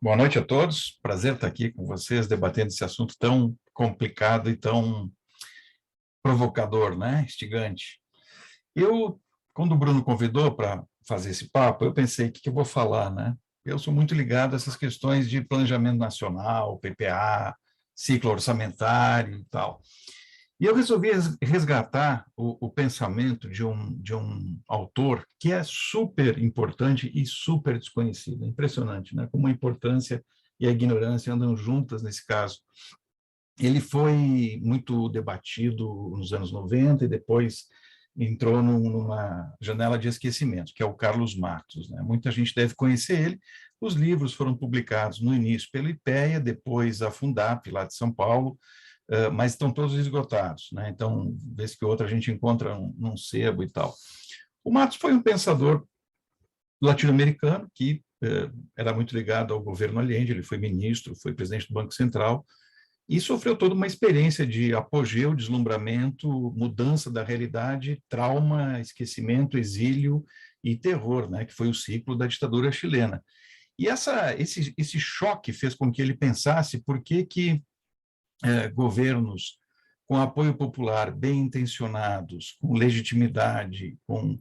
Boa noite a todos. Prazer estar aqui com vocês, debatendo esse assunto tão complicado e tão provocador, né? Instigante. Eu, quando o Bruno convidou para fazer esse papo, eu pensei, o que eu vou falar, né? Eu sou muito ligado a essas questões de planejamento nacional, PPA, ciclo orçamentário e tal. E eu resolvi resgatar o pensamento de um autor que é super importante e super desconhecido. É impressionante, né? Como a importância e a ignorância andam juntas nesse caso. Ele foi muito debatido nos anos 90 e depois entrou numa janela de esquecimento, que é o Carlos Matos, né? Muita gente deve conhecer ele. Os livros foram publicados no início pela IPEA, depois a Fundap, lá de São Paulo, mas estão todos esgotados, né? Então, vez que outra a gente encontra num sebo e tal. O Matos foi um pensador latino-americano que era muito ligado ao governo Allende, ele foi ministro, foi presidente do Banco Central, e sofreu toda uma experiência de apogeu, deslumbramento, mudança da realidade, trauma, esquecimento, exílio e terror, né? Que foi o ciclo da ditadura chilena. E esse choque fez com que ele pensasse por que governos com apoio popular, bem intencionados, com legitimidade, com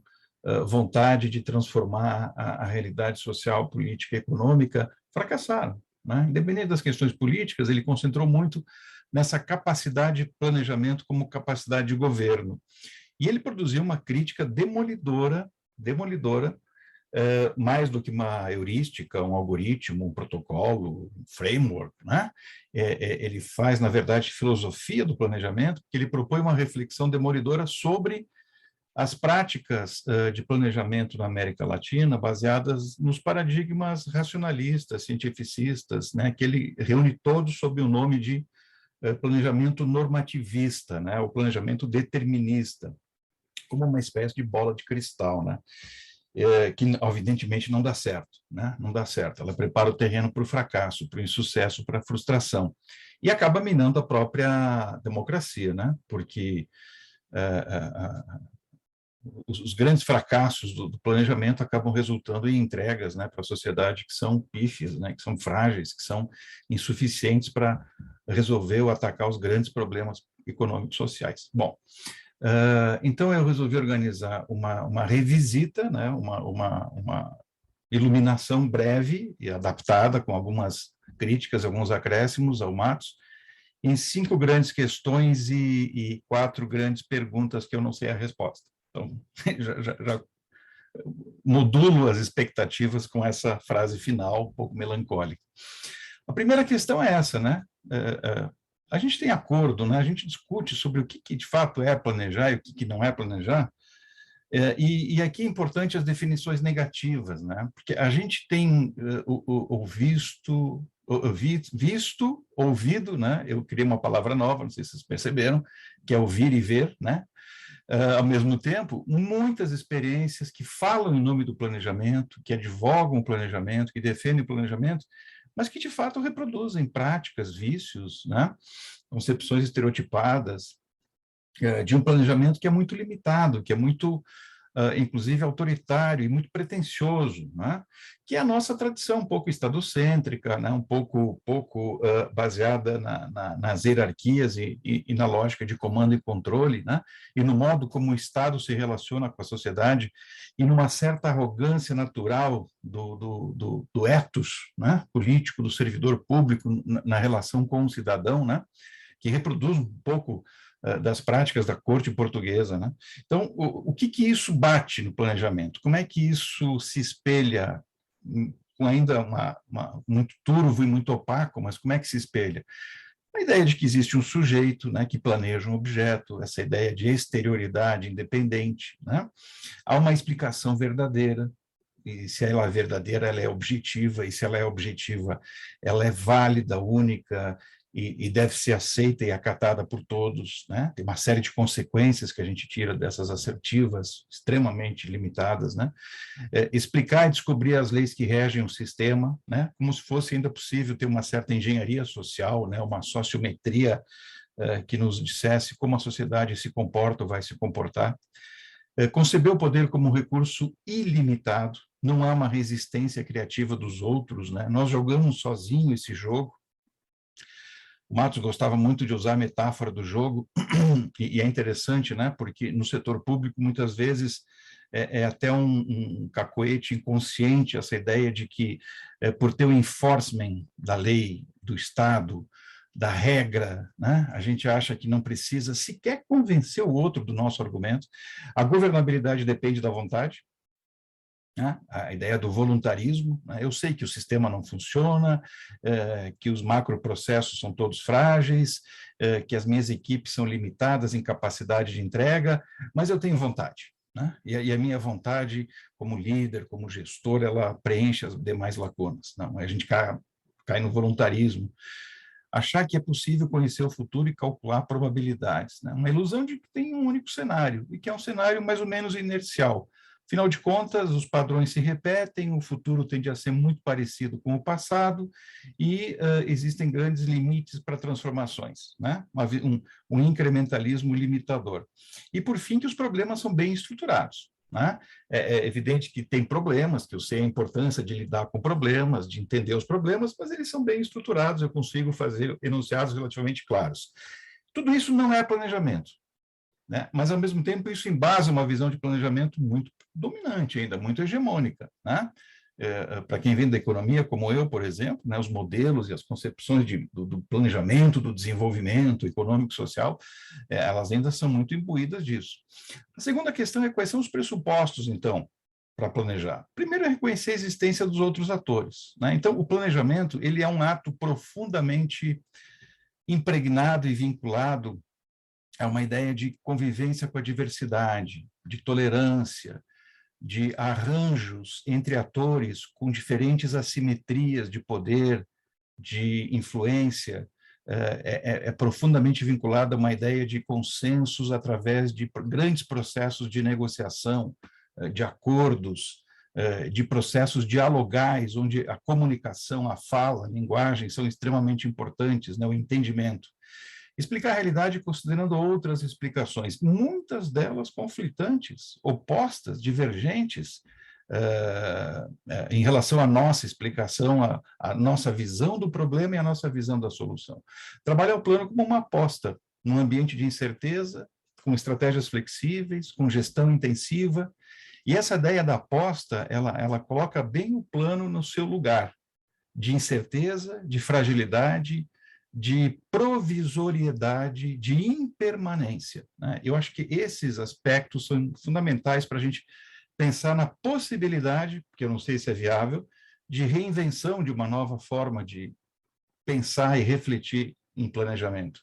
vontade de transformar a realidade social, política e econômica, fracassaram, né? Independente das questões políticas, ele concentrou muito nessa capacidade de planejamento como capacidade de governo. E ele produziu uma crítica demolidora, mais do que uma heurística, um algoritmo, um protocolo, um framework, né? Ele faz, na verdade, filosofia do planejamento, porque ele propõe uma reflexão demolidora sobre as práticas de planejamento na América Latina, baseadas nos paradigmas racionalistas, cientificistas, né? Que ele reúne todos sob o nome de planejamento normativista, né? O planejamento determinista, como uma espécie de bola de cristal, né? Que evidentemente não dá certo, né? Não dá certo. Ela prepara o terreno para o fracasso, para o insucesso, para a frustração e acaba minando a própria democracia, né? Porque os grandes fracassos do planejamento acabam resultando em entregas, né, para a sociedade que são pífias, né, que são frágeis, que são insuficientes para resolver ou atacar os grandes problemas econômicos sociais. Bom, então, eu resolvi organizar uma revisita, né, uma iluminação breve e adaptada, com algumas críticas, alguns acréscimos ao Matos, em 5 grandes questões e 4 grandes perguntas que eu não sei a resposta. Então, já modulo as expectativas com essa frase final, um pouco melancólica. A primeira questão é essa, né? A gente tem acordo, né? A gente discute sobre o que de fato é planejar e o que não é planejar, e aqui é importante as definições negativas, né? Porque a gente tem ouvido, né? Eu criei uma palavra nova, não sei se vocês perceberam, que é ouvir e ver, né? Ao mesmo tempo, muitas experiências que falam em nome do planejamento, que advogam o planejamento, que defendem o planejamento, mas que de fato reproduzem práticas, vícios, né? Concepções estereotipadas de um planejamento que é muito limitado, que é muito, inclusive, autoritário e muito pretensioso, né? Que é a nossa tradição um pouco estadocêntrica, né? um pouco baseada nas hierarquias e na lógica de comando e controle, né? E no modo como o Estado se relaciona com a sociedade e numa certa arrogância natural do ethos, né? Político, do servidor público na relação com o cidadão, né? Que reproduz um pouco das práticas da corte portuguesa, né? Então, o que isso bate no planejamento? Como é que isso se espelha, com ainda muito turvo e muito opaco, mas como é que se espelha? A ideia de que existe um sujeito, né, que planeja um objeto, essa ideia de exterioridade independente, né? Há uma explicação verdadeira, e se ela é verdadeira, ela é objetiva, e se ela é objetiva, ela é válida, única, e deve ser aceita e acatada por todos, né? Tem uma série de consequências que a gente tira dessas assertivas extremamente limitadas, né? Explicar e descobrir as leis que regem o sistema, né? Como se fosse ainda possível ter uma certa engenharia social, né? Uma sociometria que nos dissesse como a sociedade se comporta ou vai se comportar. Conceber o poder como um recurso ilimitado, não há uma resistência criativa dos outros, né? Nós jogamos sozinho esse jogo. O Matos gostava muito de usar a metáfora do jogo, e é interessante, né? Porque no setor público, muitas vezes, é até um cacoete inconsciente essa ideia de que, por ter o enforcement da lei, do Estado, da regra, né? A gente acha que não precisa sequer convencer o outro do nosso argumento. A governabilidade depende da vontade, né? A ideia do voluntarismo, né? Eu sei que o sistema não funciona, que os macroprocessos são todos frágeis, que as minhas equipes são limitadas em capacidade de entrega, mas eu tenho vontade, né? E a minha vontade, como líder, como gestor, ela preenche as demais lacunas. Não, a gente cai no voluntarismo. Achar que é possível conhecer o futuro e calcular probabilidades, né? Uma ilusão de que tem um único cenário, e que é um cenário mais ou menos inercial. Afinal de contas, os padrões se repetem, o futuro tende a ser muito parecido com o passado e existem grandes limites para transformações, né? Um incrementalismo limitador. E, por fim, que os problemas são bem estruturados, né? É evidente que tem problemas, que eu sei a importância de lidar com problemas, de entender os problemas, mas eles são bem estruturados, eu consigo fazer enunciados relativamente claros. Tudo isso não é planejamento, né? Mas, ao mesmo tempo, isso embasa uma visão de planejamento muito dominante ainda, muito hegemônica, né? Para quem vem da economia, como eu, por exemplo, né, os modelos e as concepções do planejamento, do desenvolvimento econômico e social, elas ainda são muito imbuídas disso. A segunda questão é quais são os pressupostos, então, para planejar. Primeiro é reconhecer a existência dos outros atores, né? Então, o planejamento ele é um ato profundamente impregnado e vinculado a uma ideia de convivência com a diversidade, de tolerância, de arranjos entre atores com diferentes assimetrias de poder, de influência, é profundamente vinculada a uma ideia de consensos através de grandes processos de negociação, de acordos, de processos dialogais, onde a comunicação, a fala, a linguagem são extremamente importantes, né? O entendimento. Explicar a realidade considerando outras explicações, muitas delas conflitantes, opostas, divergentes, em relação à nossa explicação, à nossa visão do problema e à nossa visão da solução. Trabalhar o plano como uma aposta, num ambiente de incerteza, com estratégias flexíveis, com gestão intensiva, e essa ideia da aposta, ela coloca bem o plano no seu lugar, de incerteza, de fragilidade, de provisoriedade, de impermanência, né? Eu acho que esses aspectos são fundamentais para a gente pensar na possibilidade, que eu não sei se é viável, de reinvenção de uma nova forma de pensar e refletir em planejamento,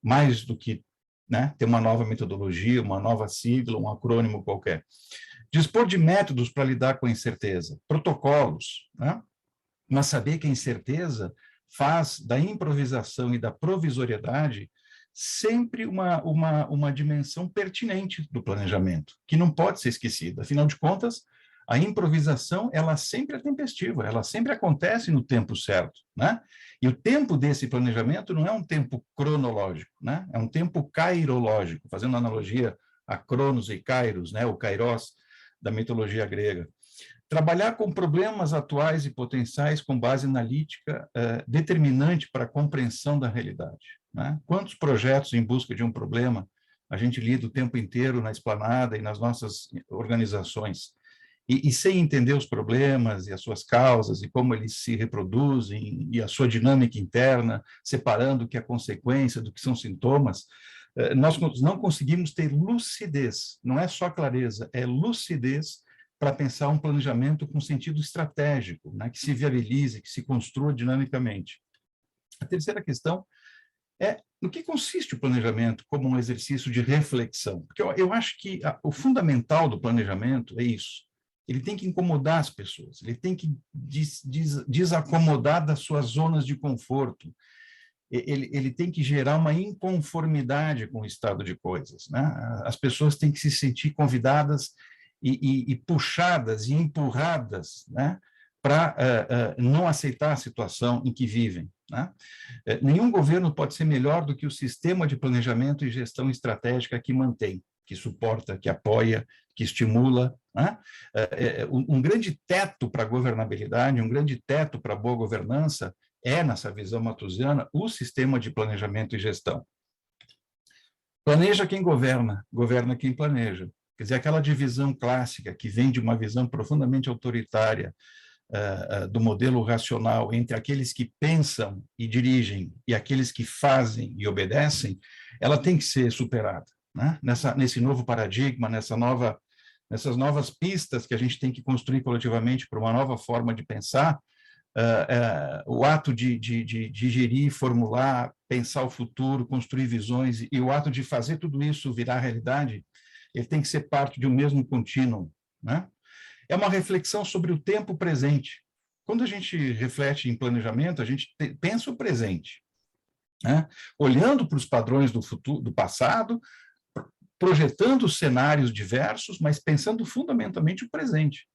mais do que, né, ter uma nova metodologia, uma nova sigla, um acrônimo qualquer. Dispor de métodos para lidar com a incerteza, protocolos, né? Mas saber que a incerteza faz da improvisação e da provisoriedade sempre uma dimensão pertinente do planejamento, que não pode ser esquecida. Afinal de contas, a improvisação, ela sempre é tempestiva, ela sempre acontece no tempo certo, né? E o tempo desse planejamento não é um tempo cronológico, né? É um tempo kairológico, fazendo analogia a Cronos e Kairos, né? O Kairos da mitologia grega. Trabalhar com problemas atuais e potenciais com base analítica determinante para a compreensão da realidade, né? Quantos projetos em busca de um problema a gente lida o tempo inteiro na esplanada e nas nossas organizações, e sem entender os problemas e as suas causas e como eles se reproduzem e a sua dinâmica interna, separando o que é consequência do que são sintomas, nós não conseguimos ter lucidez, não é só clareza, é lucidez para pensar um planejamento com sentido estratégico, né, que se viabilize, que se construa dinamicamente. A terceira questão é no que consiste o planejamento como um exercício de reflexão. Porque eu acho que o fundamental do planejamento é isso. Ele tem que incomodar as pessoas, ele tem que desacomodar das suas zonas de conforto, ele tem que gerar uma inconformidade com o estado de coisas, né? As pessoas têm que se sentir convidadas e puxadas e empurradas, né, para não aceitar a situação em que vivem, né? Nenhum governo pode ser melhor do que o sistema de planejamento e gestão estratégica que mantém, que suporta, que apoia, que estimula, né? Um grande teto para a governabilidade, um grande teto para a boa governança nessa visão matusiana, o sistema de planejamento e gestão. Planeja quem governa, governa quem planeja. Quer dizer, aquela divisão clássica que vem de uma visão profundamente autoritária do modelo racional entre aqueles que pensam e dirigem e aqueles que fazem e obedecem, ela tem que ser superada, né? Nesse novo paradigma, nessas novas pistas que a gente tem que construir coletivamente para uma nova forma de pensar, o ato de gerir, formular, pensar o futuro, construir visões, e o ato de fazer tudo isso virar realidade, ele tem que ser parte de um mesmo contínuo, né? É uma reflexão sobre o tempo presente. Quando a gente reflete em planejamento, a gente pensa o presente, né? Olhando para os padrões do futuro, do passado, projetando cenários diversos, mas pensando fundamentalmente o presente.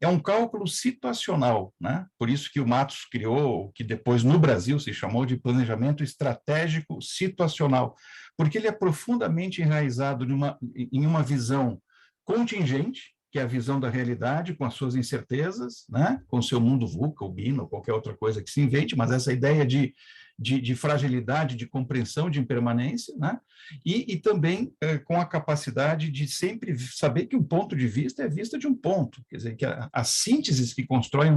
É um cálculo situacional, né? Por isso que o Matos criou o que depois no Brasil se chamou de planejamento estratégico situacional, porque ele é profundamente enraizado em uma visão contingente, que é a visão da realidade com as suas incertezas, né? Com o seu mundo VUCA, ou BINA, ou qualquer outra coisa que se invente, mas essa ideia de fragilidade, de compreensão, de impermanência, né? E também com a capacidade de sempre saber que um ponto de vista é vista de um ponto, quer dizer, que as sínteses que constroem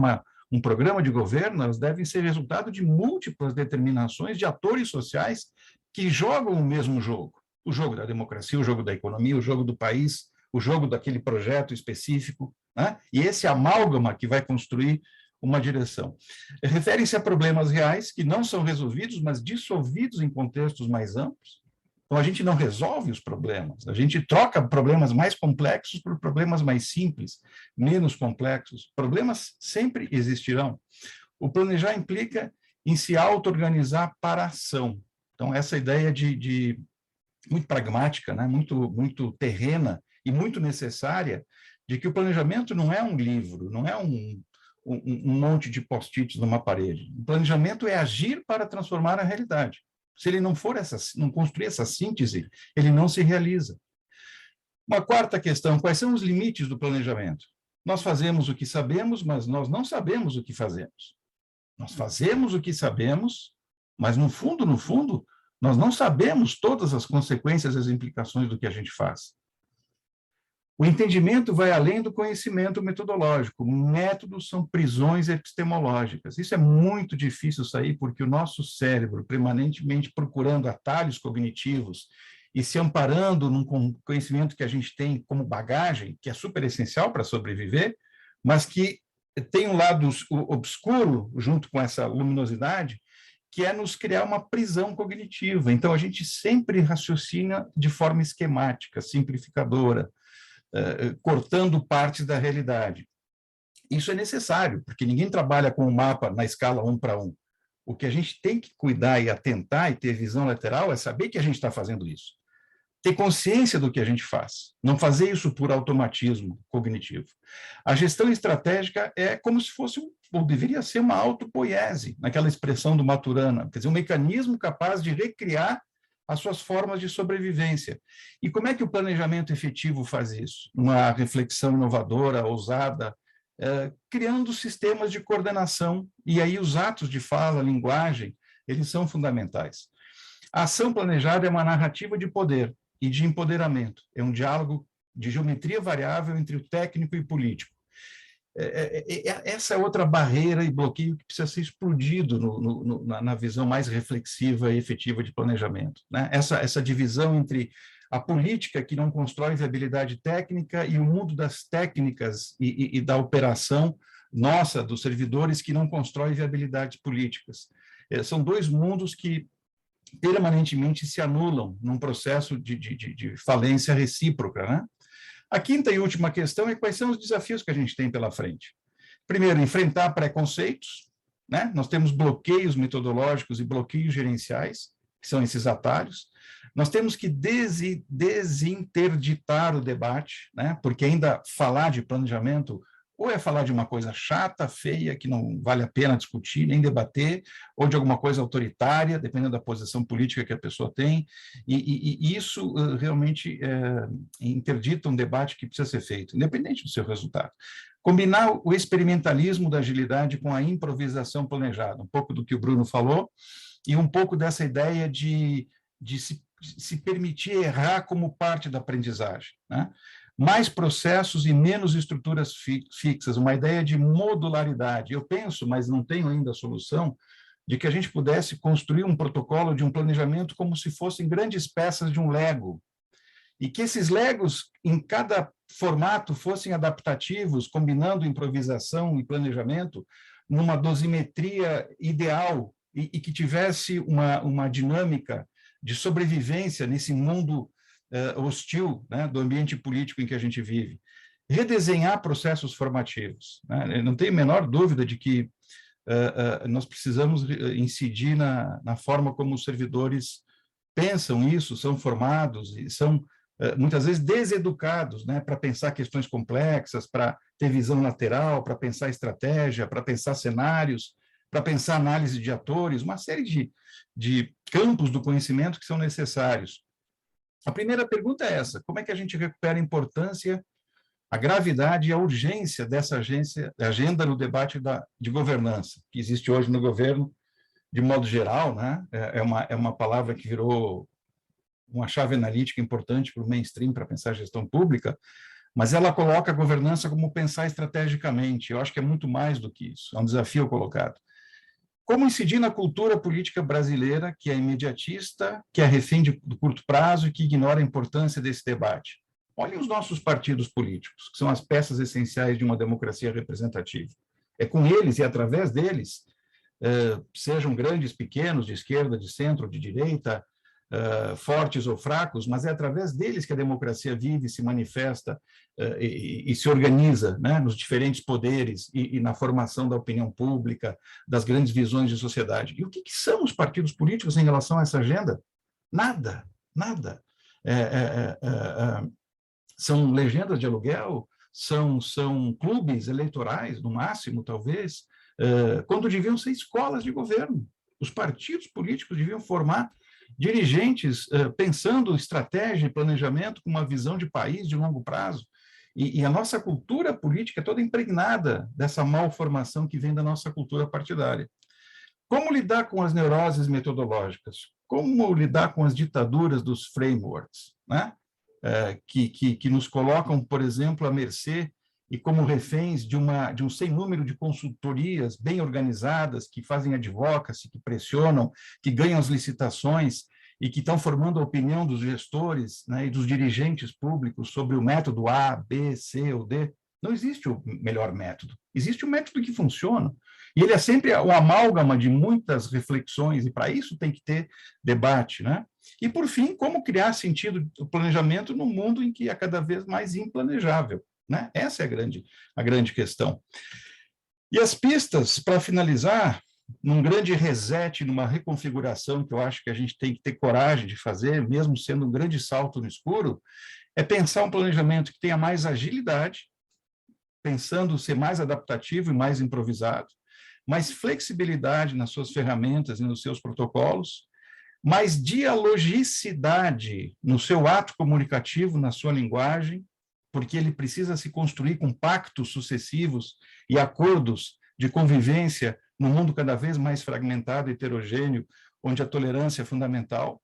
um programa de governo, elas devem ser resultado de múltiplas determinações de atores sociais que jogam o mesmo jogo, o jogo da democracia, o jogo da economia, o jogo do país, o jogo daquele projeto específico, né? E esse amálgama que vai construir uma direção. Referem-se a problemas reais que não são resolvidos, mas dissolvidos em contextos mais amplos. Então, a gente não resolve os problemas, a gente troca problemas mais complexos por problemas mais simples, menos complexos. Problemas sempre existirão. O planejar implica em se auto-organizar para a ação. Então, essa ideia muito pragmática, né? muito terrena e muito necessária, de que o planejamento não é um livro, não é um monte de post-its numa parede. O planejamento é agir para transformar a realidade. Se ele não construir essa síntese, ele não se realiza. Uma quarta questão: quais são os limites do planejamento? Nós fazemos o que sabemos, mas nós não sabemos o que fazemos. Nós fazemos o que sabemos, mas no fundo, nós não sabemos todas as consequências e as implicações do que a gente faz. O entendimento vai além do conhecimento metodológico. Métodos são prisões epistemológicas. Isso é muito difícil sair, porque o nosso cérebro, permanentemente procurando atalhos cognitivos e se amparando num conhecimento que a gente tem como bagagem, que é super essencial para sobreviver, mas que tem um lado obscuro, junto com essa luminosidade, que é nos criar uma prisão cognitiva. Então, a gente sempre raciocina de forma esquemática, simplificadora, cortando partes da realidade. Isso é necessário, porque ninguém trabalha com o mapa na escala 1 para 1. O que a gente tem que cuidar e atentar e ter visão lateral é saber que a gente está fazendo isso. Ter consciência do que a gente faz. Não fazer isso por automatismo cognitivo. A gestão estratégica é como se fosse, ou deveria ser, uma autopoiese, naquela expressão do Maturana, quer dizer, um mecanismo capaz de recriar as suas formas de sobrevivência. E como é que o planejamento efetivo faz isso? Uma reflexão inovadora, ousada, criando sistemas de coordenação, e aí os atos de fala, linguagem, eles são fundamentais. A ação planejada é uma narrativa de poder e de empoderamento, é um diálogo de geometria variável entre o técnico e o político. Essa é outra barreira e bloqueio que precisa ser explodido na visão mais reflexiva e efetiva de planejamento, né? Essa divisão entre a política, que não constrói viabilidade técnica, e o mundo das técnicas e da operação nossa, dos servidores, que não constrói viabilidades políticas. São dois mundos que permanentemente se anulam num processo de falência recíproca, né? A quinta e última questão é quais são os desafios que a gente tem pela frente. Primeiro, enfrentar preconceitos, né? Nós temos bloqueios metodológicos e bloqueios gerenciais, que são esses atalhos. Nós temos que desinterditar o debate, né? Porque ainda falar de planejamento ou é falar de uma coisa chata, feia, que não vale a pena discutir, nem debater, ou de alguma coisa autoritária, dependendo da posição política que a pessoa tem, e isso realmente interdita um debate que precisa ser feito, independente do seu resultado. Combinar o experimentalismo da agilidade com a improvisação planejada, um pouco do que o Bruno falou, e um pouco dessa ideia de se permitir errar como parte da aprendizagem, né? Mais processos e menos estruturas fixas, uma ideia de modularidade. Eu penso, mas não tenho ainda a solução, de que a gente pudesse construir um protocolo de um planejamento como se fossem grandes peças de um Lego, e que esses Legos, em cada formato, fossem adaptativos, combinando improvisação e planejamento, numa dosimetria ideal, e que tivesse uma dinâmica de sobrevivência nesse mundo hostil, né, do ambiente político em que a gente vive. Redesenhar processos formativos, né? Eu não tenho a menor dúvida de que nós precisamos incidir na forma como os servidores pensam isso, são formados e são muitas vezes deseducados, né, para pensar questões complexas, para ter visão lateral, para pensar estratégia, para pensar cenários, para pensar análise de atores, uma série de campos do conhecimento que são necessários. A primeira pergunta é essa: como é que a gente recupera a importância, a gravidade e a urgência dessa agenda no debate de governança, que existe hoje no governo, de modo geral, né? É uma palavra que virou uma chave analítica importante para o mainstream, para pensar gestão pública, mas ela coloca a governança como pensar estrategicamente. Eu acho que é muito mais do que isso, é um desafio colocado. Como incidir na cultura política brasileira, que é imediatista, que é refém do curto prazo e que ignora a importância desse debate? Olhem os nossos partidos políticos, que são as peças essenciais de uma democracia representativa. É com eles e através deles, sejam grandes, pequenos, de esquerda, de centro, de direita, fortes ou fracos, mas é através deles que a democracia vive, se manifesta e se organiza, né, nos diferentes poderes e na formação da opinião pública, das grandes visões de sociedade. E o que são os partidos políticos em relação a essa agenda? Nada, nada. São legendas de aluguel, são clubes eleitorais, no máximo, talvez, quando deviam ser escolas de governo. Os partidos políticos deviam formar dirigentes pensando estratégia e planejamento com uma visão de país de longo prazo. E a nossa cultura política é toda impregnada dessa malformação que vem da nossa cultura partidária. Como lidar com as neuroses metodológicas? Como lidar com as ditaduras dos frameworks, né? Que nos colocam, por exemplo, à mercê e como reféns de um sem número de consultorias bem organizadas, que fazem advocacy, que pressionam, que ganham as licitações e que estão formando a opinião dos gestores, né, e dos dirigentes públicos sobre o método A, B, C ou D. Não existe o melhor método, existe um método que funciona. E ele é sempre o amálgama de muitas reflexões, e para isso tem que ter debate, né? E, por fim, como criar sentido do planejamento num mundo em que é cada vez mais implanejável, né? Essa é a grande questão. E as pistas, para finalizar, num grande reset, numa reconfiguração que eu acho que a gente tem que ter coragem de fazer, mesmo sendo um grande salto no escuro, é pensar um planejamento que tenha mais agilidade, pensando ser mais adaptativo e mais improvisado, mais flexibilidade nas suas ferramentas e nos seus protocolos, mais dialogicidade no seu ato comunicativo, na sua linguagem, porque ele precisa se construir com pactos sucessivos e acordos de convivência num mundo cada vez mais fragmentado e heterogêneo, onde a tolerância é fundamental.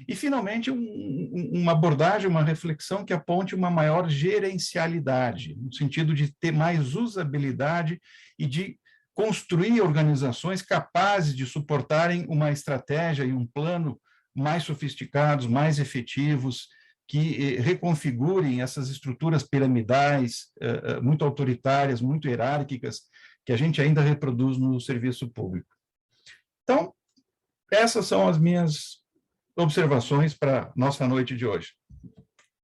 E, finalmente, uma abordagem, uma reflexão que aponte uma maior gerencialidade, no sentido de ter mais usabilidade e de construir organizações capazes de suportarem uma estratégia e um plano mais sofisticados, mais efetivos, que reconfigurem essas estruturas piramidais, muito autoritárias, muito hierárquicas, que a gente ainda reproduz no serviço público. Então, essas são as minhas observações para a nossa noite de hoje.